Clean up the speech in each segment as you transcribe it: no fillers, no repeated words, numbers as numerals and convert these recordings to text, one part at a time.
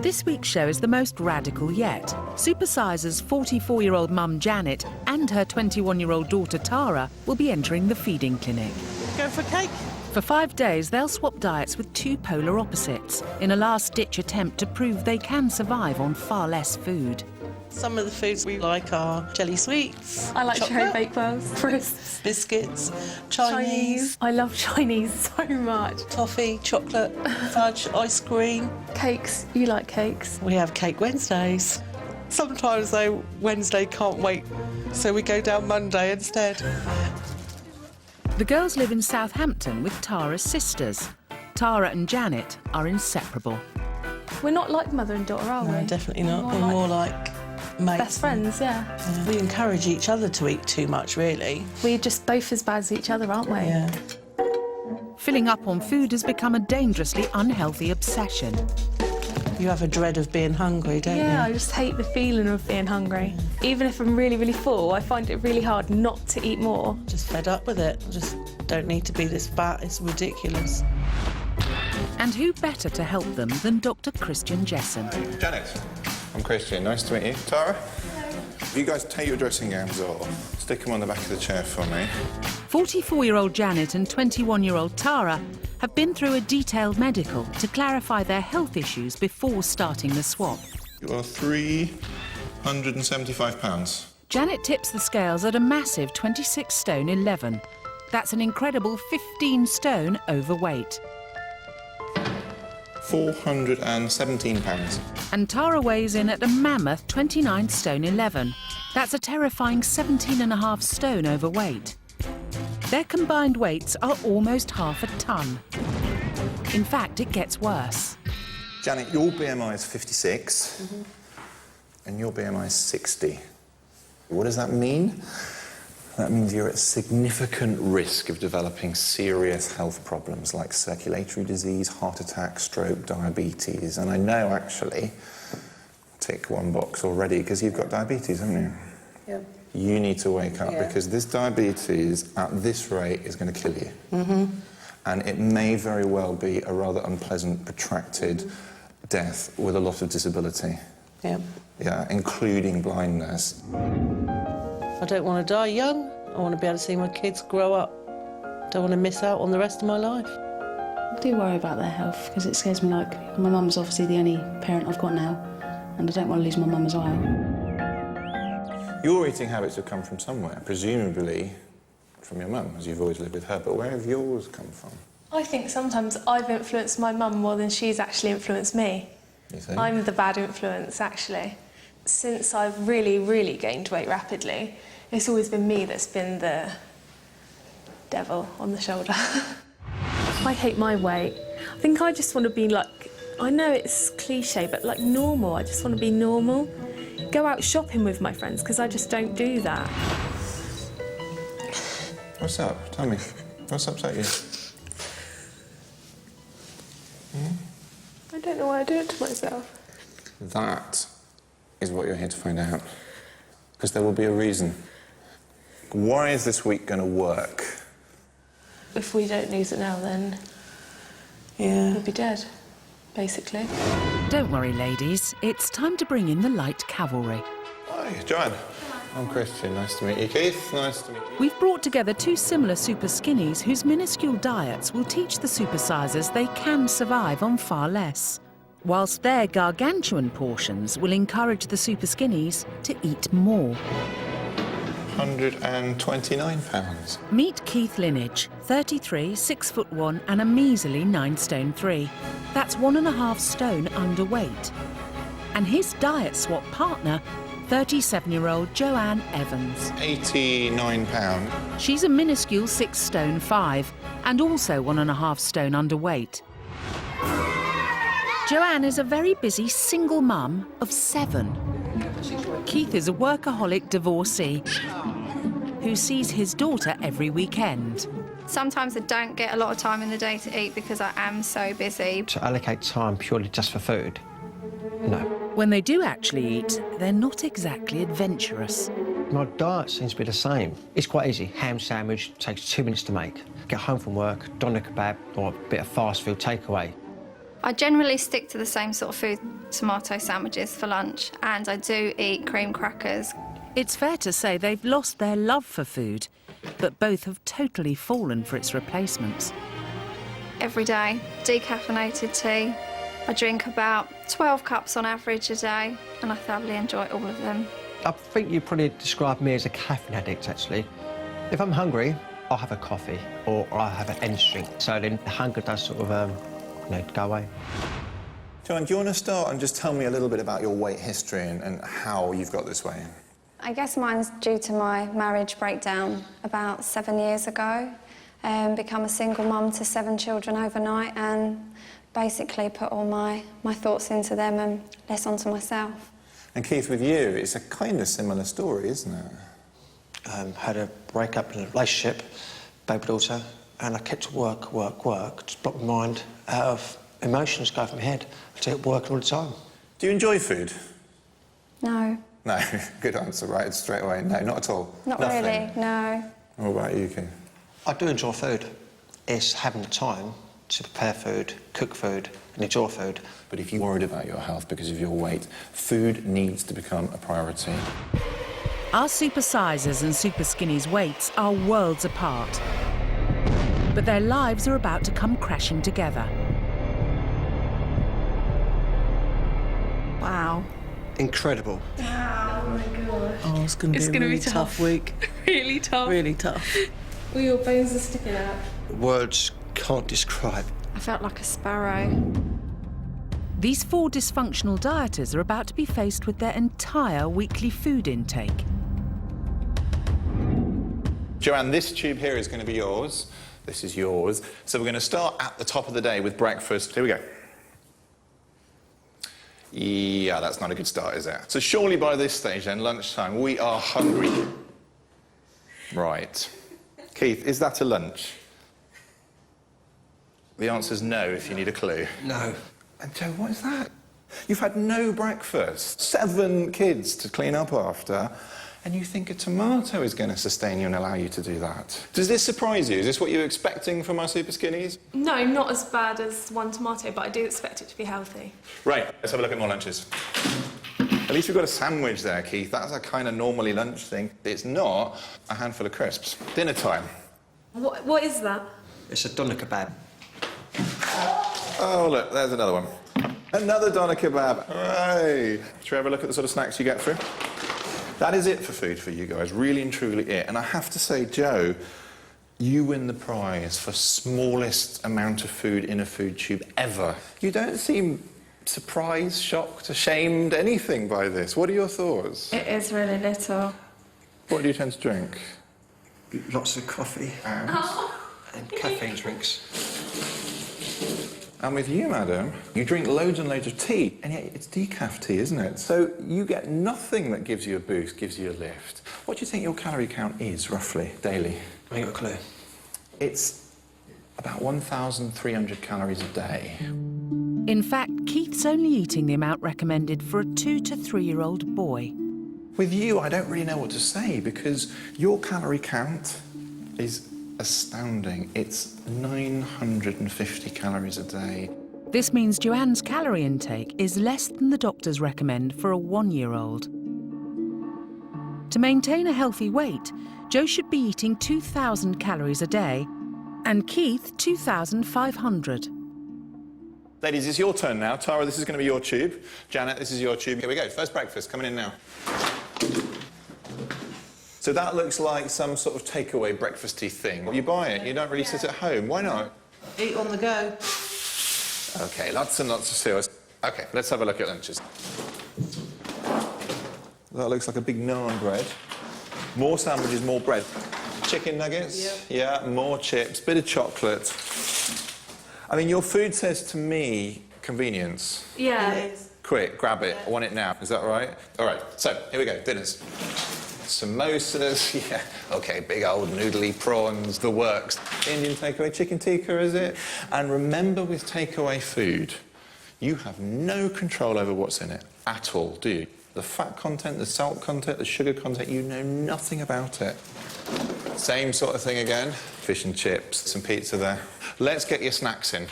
This week's show is the most radical yet. Supersize's 44-year-old mum Janet and her 21-year-old daughter Tara will be entering the feeding clinic. Go for cake? For 5 days, they'll swap diets with two polar opposites in a last-ditch attempt to prove they can survive on far less food. Some of the foods we like are jelly sweets. I like chocolate, cherry baked wells, crisps, biscuits, Chinese. I love Chinese so much. Toffee, chocolate, fudge, ice cream. Cakes. You like cakes? We have cake Wednesdays. Sometimes, though, Wednesday can't wait, so we go down Monday instead. The girls live in Southampton with Tara's sisters. Tara and Janet are inseparable. We're not like mother and daughter, are we? No, definitely not. We're more like mates. Best friends, yeah. We encourage each other to eat too much, really. We're just both as bad as each other, aren't we? Yeah. Filling up on food has become a dangerously unhealthy obsession. You have a dread of being hungry, don't you? Yeah, I just hate the feeling of being hungry. Even if I'm really, really full, I find it really hard not to eat more. Just fed up with it. Just don't need to be this fat. It's ridiculous. And who better to help them than Dr. Christian Jessen? Hey, Janet. I'm Christian. Nice to meet you. Tara? If you guys take your dressing gowns off, stick them on the back of the chair for me. 44-year-old Janet and 21-year-old Tara have been through a detailed medical to clarify their health issues before starting the swap. You are 375 pounds. Janet tips the scales at a massive 26 stone 11. That's an incredible 15 stone overweight. 417 pounds. And Tara weighs in at a mammoth 29 stone 11. That's a terrifying 17.5 stone overweight. Their combined weights are almost half a ton. In fact, it gets worse. Janet, your BMI is 56, and your BMI is 60. What does that mean? That means you're at significant risk of developing serious health problems like circulatory disease, heart attack, stroke, diabetes. And I know, actually, tick one box already, because you've got diabetes, haven't you? Yeah. You need to wake up, because this diabetes, at this rate, is going to kill you. And it may very well be a rather unpleasant, protracted death with a lot of disability. Yeah. Yeah, including blindness. I don't want to die young. I want to be able to see my kids grow up. Don't want to miss out on the rest of my life. I do worry about their health because it scares me. Like, my mum's obviously the only parent I've got now, and I don't want to lose my mum as well. Your eating habits have come from somewhere, presumably from your mum, as you've always lived with her, but where have yours come from? I think sometimes I've influenced my mum more than she's actually influenced me. You think? I'm the bad influence, actually. Since I've really, really gained weight rapidly, it's always been me that's been the devil on the shoulder. I hate my weight. I think I just want to be like, I know it's cliche, but like normal. I just want to be normal. Go out shopping with my friends, because I just don't do that. What's up? Tell me. What's upset you? I don't know why I do it to myself. That is what you're here to find out. Because there will be a reason. Why is this week going to work? If we don't lose it now, then Yeah. we'll be dead, basically. Don't worry, ladies. It's time to bring in the light cavalry. Hi, Joanne. I'm Christian. Nice to meet you. Keith, nice to meet you. We've brought together two similar super skinnies whose minuscule diets will teach the supersizers they can survive on far less, whilst their gargantuan portions will encourage the super skinnies to eat more. 129 pounds. Meet Keith Linage, 33, 6'1", and a measly 9 stone 3. That's 1.5 stone underweight. And his diet swap partner, 37-year-old Joanne Evans. 89 pounds. She's a minuscule 6 stone 5 and also 1.5 stone underweight. Joanne is a very busy single mum of 7. Keith is a workaholic divorcee who sees his daughter every weekend. Sometimes I don't get a lot of time in the day to eat because I am so busy. To allocate time purely just for food? No. When they do actually eat, they're not exactly adventurous. My diet seems to be the same. It's quite easy. Ham sandwich takes 2 minutes to make. Get home from work, doner kebab or a bit of fast food takeaway. I generally stick to the same sort of food tomato sandwiches for lunch, and I do eat cream crackers. It's fair to say they've lost their love for food, but both have totally fallen for its replacements. Every day, decaffeinated tea. I drink about 12 cups on average a day, and I thoroughly enjoy all of them. I think you probably describe me as a caffeine addict, actually. If I'm hungry, I'll have a coffee or I'll have an energy drink. So then the hunger does sort of, go away. Joanne, do you want to start and just tell me a little bit about your weight history and how you've got this way? I guess mine's due to my marriage breakdown about 7 years ago. Become a single mum to 7 children overnight and basically put all my thoughts into them and less onto myself. And Keith, with you, it's a kind of similar story, isn't it? Had a breakup in a relationship, baby daughter, and I kept work, just blocked my mind out of emotions go from my head. I kept working all the time. Do you enjoy food? No. No, good answer, right, straight away. No, not at all. Not Nothing. really, no. What about you, Keith? I do enjoy food. It's having the time to prepare food, cook food, and enjoy food. But if you're worried about your health because of your weight, food needs to become a priority. Our Supersizers and Superskinny's weights are worlds apart. But their lives are about to come crashing together. Wow. Incredible. Oh, it's going to be a really tough week. Really tough. Really tough. All your bones are sticking out. Words can't describe. I felt like a sparrow. These 4 dysfunctional dieters are about to be faced with their entire weekly food intake. Joanne, this tube here is going to be yours. This is yours. So we're going to start at the top of the day with breakfast. Here we go. Yeah, that's not a good start, is it? So surely by this stage then, lunchtime, we are hungry. Right. Keith, is that a lunch? The answer's no if you need a clue. No. And Joe, what is that? You've had no breakfast, 7 kids to clean up after, and you think a tomato is going to sustain you and allow you to do that. Does this surprise you? Is this what you were expecting from our Super Skinnies? No, not as bad as one tomato, but I do expect it to be healthy. Right, let's have a look at more lunches. At least we've got a sandwich there, Keith. That's a kind of normally lunch thing. It's not a handful of crisps. Dinner time. What is that? It's a doner kebab. Oh, look, there's another one. Another doner kebab. Hooray! Should we have a look at the sort of snacks you get through? That is it for food for you guys, really and truly it. And I have to say, Joe, you win the prize for smallest amount of food in a food tube ever. You don't seem surprised, shocked, ashamed, anything by this. What are your thoughts? It is really little. What do you tend to drink? Lots of coffee and caffeine drinks. And with you, madam, you drink loads and loads of tea, and yet it's decaf tea, isn't it? So you get nothing that gives you a boost, gives you a lift. What do you think your calorie count is, roughly, daily? I ain't got a clue. It's about 1,300 calories a day. In fact, Keith's only eating the amount recommended for a 2 to 3-year-old boy. With you, I don't really know what to say, because your calorie count is astounding. It's 950 calories a day. This means Joanne's calorie intake is less than the doctors recommend for a 1-year-old. To maintain a healthy weight, Joe should be eating 2,000 calories a day, and Keith 2,500. Ladies, it's your turn now. Tara, this is going to be your tube. Janet, this is your tube. Here we go. First breakfast, coming in now. So that looks like some sort of takeaway breakfasty thing. You buy it, you don't really sit at home. Why not? Eat on the go. OK, lots and lots of cereals. OK, let's have a look at lunches. That looks like a big naan bread. More sandwiches, more bread. Chicken nuggets? Yeah, more chips, bit of chocolate. I mean, your food says to me, convenience. Yeah. It is. Quick, grab it. I want it now. Is that all right? All right, so here we go, dinners. Samosas, yeah. OK, big old noodly prawns, the works. Indian takeaway chicken tikka, is it? And remember, with takeaway food, you have no control over what's in it at all, do you? The fat content, the salt content, the sugar content, you know nothing about it. Same sort of thing again. Fish and chips, some pizza there. Let's get your snacks in.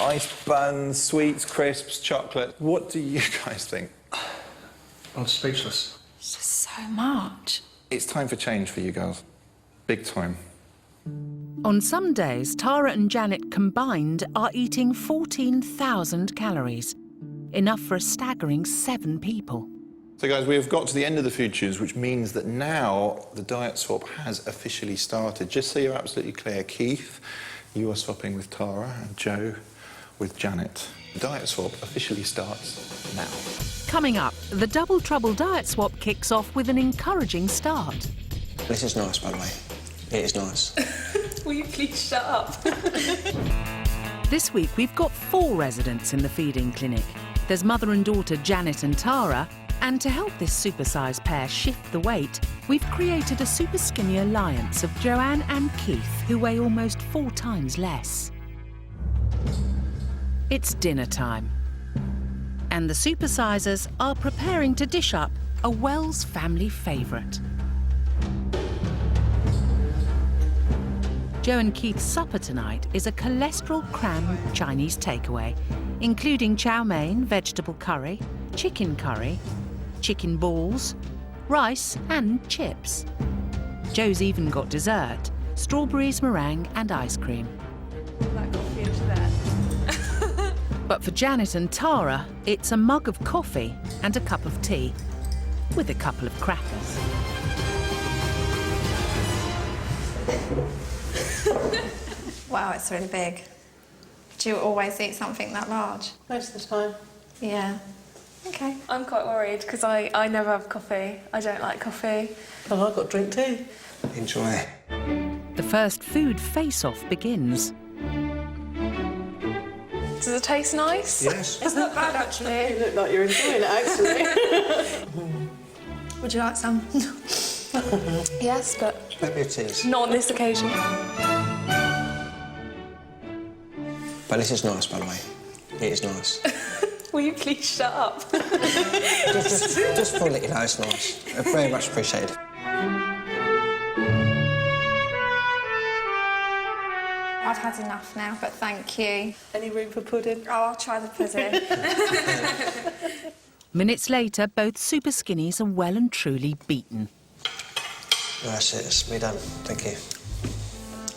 Ice buns, sweets, crisps, chocolate. What do you guys think? I'm speechless. It's just so much. It's time for change for you girls. Big time. On some days, Tara and Janet combined are eating 14,000 calories, enough for a staggering 7 people. So guys, we have got to the end of the food tunes, which means that now the diet swap has officially started. Just so you're absolutely clear, Keith, you are swapping with Tara and Joe with Janet. The diet swap officially starts now. Coming up, the Double Trouble diet swap kicks off with an encouraging start. This is nice, by the way. It is nice. Will you please shut up? This week, we've got 4 residents in the feeding clinic. There's mother and daughter Janet and Tara, and to help this supersize pair shift the weight, we've created a Superskinny alliance of Joanne and Keith, who weigh almost 4 times less. It's dinner time, and the supersizers are preparing to dish up a Wells family favourite. Joe and Keith's supper tonight is a cholesterol-crammed Chinese takeaway, including chow mein, vegetable curry, chicken balls, rice and chips. Joe's even got dessert, strawberries, meringue and ice cream. That coffee into there. But for Janet and Tara, it's a mug of coffee and a cup of tea, with a couple of crackers. Wow, it's really big. Do you always eat something that large? Most of the time. Yeah. Okay. I'm quite worried because I never have coffee. I don't like coffee. Oh, I've got a drink too. Enjoy. The first food face-off begins. Does it taste nice? Yes. It's not bad, actually. You look like you're enjoying it, actually. Would you like some? Yes, but Maybe it is. Not on this occasion. But this is nice, by the way. It is nice. Will you please shut up? just for letting you know it's nice. Very much appreciated. I've had enough now, but thank you. Any room for pudding? Oh, I'll try the pudding. Minutes later, both Superskinnies are well and truly beaten. No, that's it. It's me done. Thank you.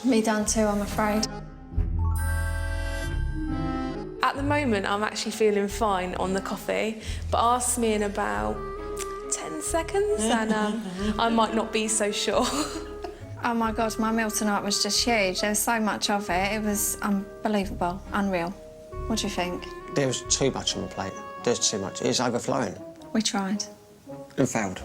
Me done too, I'm afraid. At the moment, I'm actually feeling fine on the coffee, but ask me in about 10 seconds and I might not be so sure. Oh my God, my meal tonight was just huge. There was so much of it. It was unbelievable, unreal. What do you think? There was too much on the plate. There's too much. It's overflowing. We tried. And failed.